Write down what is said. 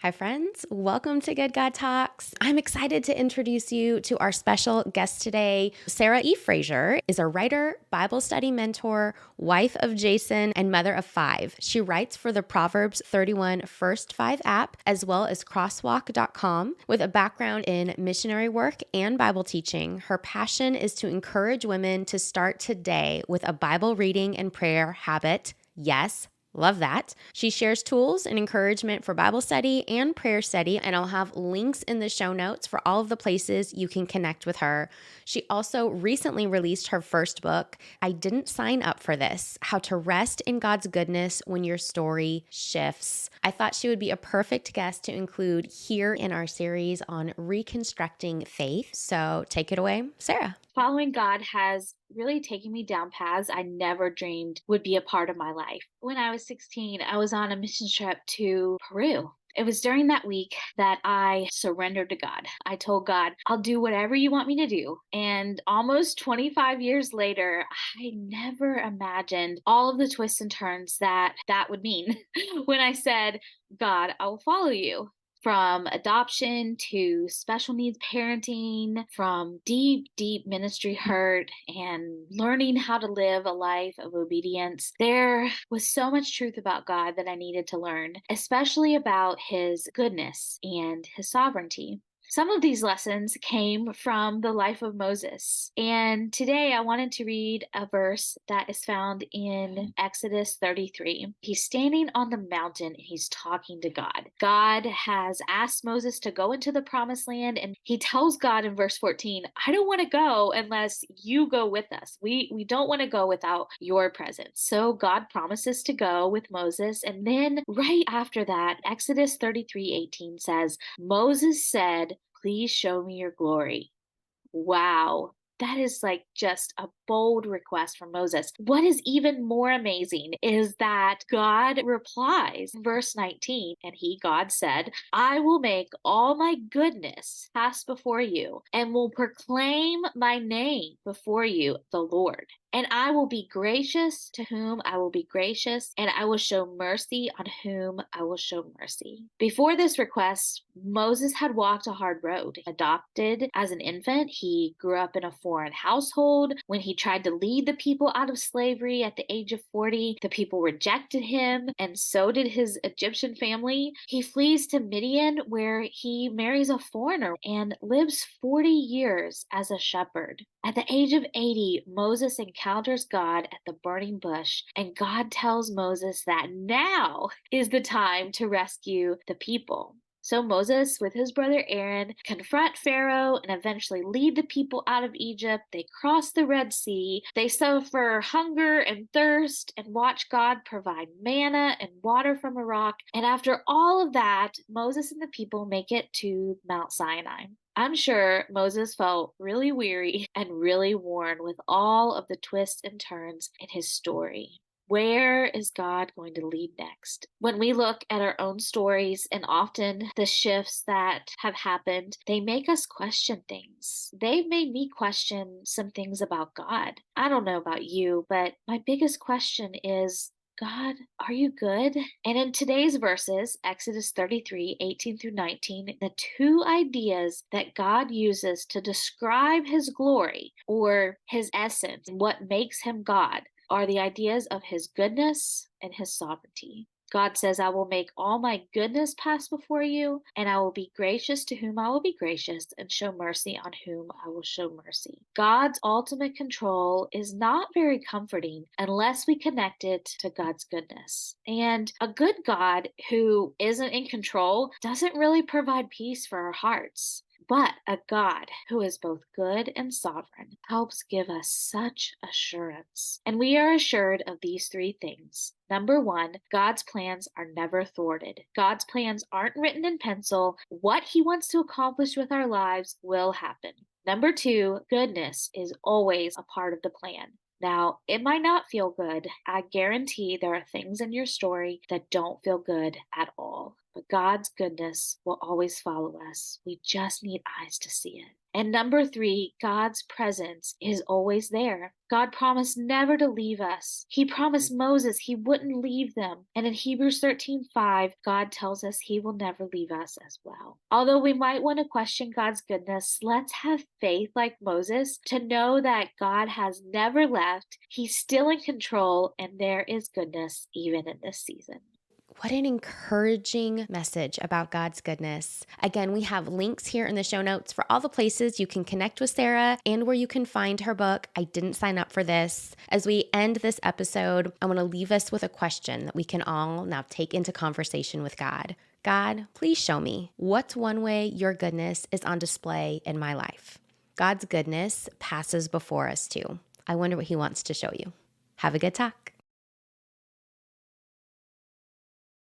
Hi, friends. Welcome to Good God Talks. I'm excited to introduce you to our special guest today. Sarah E. Frazer is a writer, Bible study mentor, wife of Jason, and mother of 5. She writes for the Proverbs 31 First 5 app, as well as crosswalk.com. With a background in missionary work and Bible teaching, her passion is to encourage women to start today with a Bible reading and prayer habit. Yes, love that. She shares tools and encouragement for Bible study and prayer study, and I'll have links in the show notes for all of the places you can connect with her. She also recently released her first book, I Didn't Sign Up for This: How to Rest in God's Goodness When Your Story Shifts. I thought she would be a perfect guest to include here in our series on reconstructing faith. So take it away, Sarah. Following God has really taken me down paths I never dreamed would be a part of my life. When I was 16, I was on a mission trip to Peru. It was during that week that I surrendered to God. I told God, I'll do whatever you want me to do. And almost 25 years later, I never imagined all of the twists and turns that would mean when I said, God, I will follow you. From adoption to special needs parenting, from deep, deep ministry hurt and learning how to live a life of obedience. There was so much truth about God that I needed to learn, especially about his goodness and his sovereignty. Some of these lessons came from the life of Moses. And today I wanted to read a verse that is found in Exodus 33. He's standing on the mountain and he's talking to God. God has asked Moses to go into the promised land, and he tells God in verse 14, I don't want to go unless you go with us. We don't want to go without your presence. So God promises to go with Moses. And then right after that, Exodus 33:18 says, Moses said, please show me your glory. Wow. That is like just a bold request from Moses. What is even more amazing is that God replies, verse 19, and God said, I will make all my goodness pass before you and will proclaim my name before you, the Lord. And I will be gracious to whom I will be gracious, and I will show mercy on whom I will show mercy. Before this request, Moses had walked a hard road. Adopted as an infant, he grew up in a foreign household. When he tried to lead the people out of slavery at the age of 40, the people rejected him, and so did his Egyptian family. He flees to Midian, where he marries a foreigner and lives 40 years as a shepherd. At the age of 80, Moses encounters God at the burning bush, and God tells Moses that now is the time to rescue the people. So Moses, with his brother Aaron, confront Pharaoh and eventually lead the people out of Egypt. They cross the Red Sea. They suffer hunger and thirst and watch God provide manna and water from a rock. And after all of that, Moses and the people make it to Mount Sinai. I'm sure Moses felt really weary and really worn with all of the twists and turns in his story. Where is God going to lead next? When we look at our own stories and often the shifts that have happened, they make us question things. They've made me question some things about God. I don't know about you, but my biggest question is, God, are you good? And in today's verses, Exodus 33:18 through 19, the two ideas that God uses to describe his glory or his essence, what makes him God, are the ideas of his goodness and his sovereignty. God says, I will make all my goodness pass before you, and I will be gracious to whom I will be gracious, and show mercy on whom I will show mercy. God's ultimate control is not very comforting unless we connect it to God's goodness. And a good God who isn't in control doesn't really provide peace for our hearts. But a God who is both good and sovereign helps give us such assurance. And we are assured of these three things. Number one, God's plans are never thwarted. God's plans aren't written in pencil. What he wants to accomplish with our lives will happen. Number two, goodness is always a part of the plan. Now, it might not feel good. I guarantee there are things in your story that don't feel good at all. but God's goodness will always follow us. We just need eyes to see it. And number 3, God's presence is always there. God promised never to leave us. He promised Moses he wouldn't leave them. And in Hebrews 13:5, God tells us he will never leave us as well. Although we might want to question God's goodness, let's have faith like Moses to know that God has never left. He's still in control, and there is goodness even in this season. What an encouraging message about God's goodness. Again, we have links here in the show notes for all the places you can connect with Sarah and where you can find her book, I Didn't Sign Up for This. As we end this episode, I want to leave us with a question that we can all now take into conversation with God. God, please show me what's one way your goodness is on display in my life. God's goodness passes before us too. I wonder what he wants to show you. Have a good talk.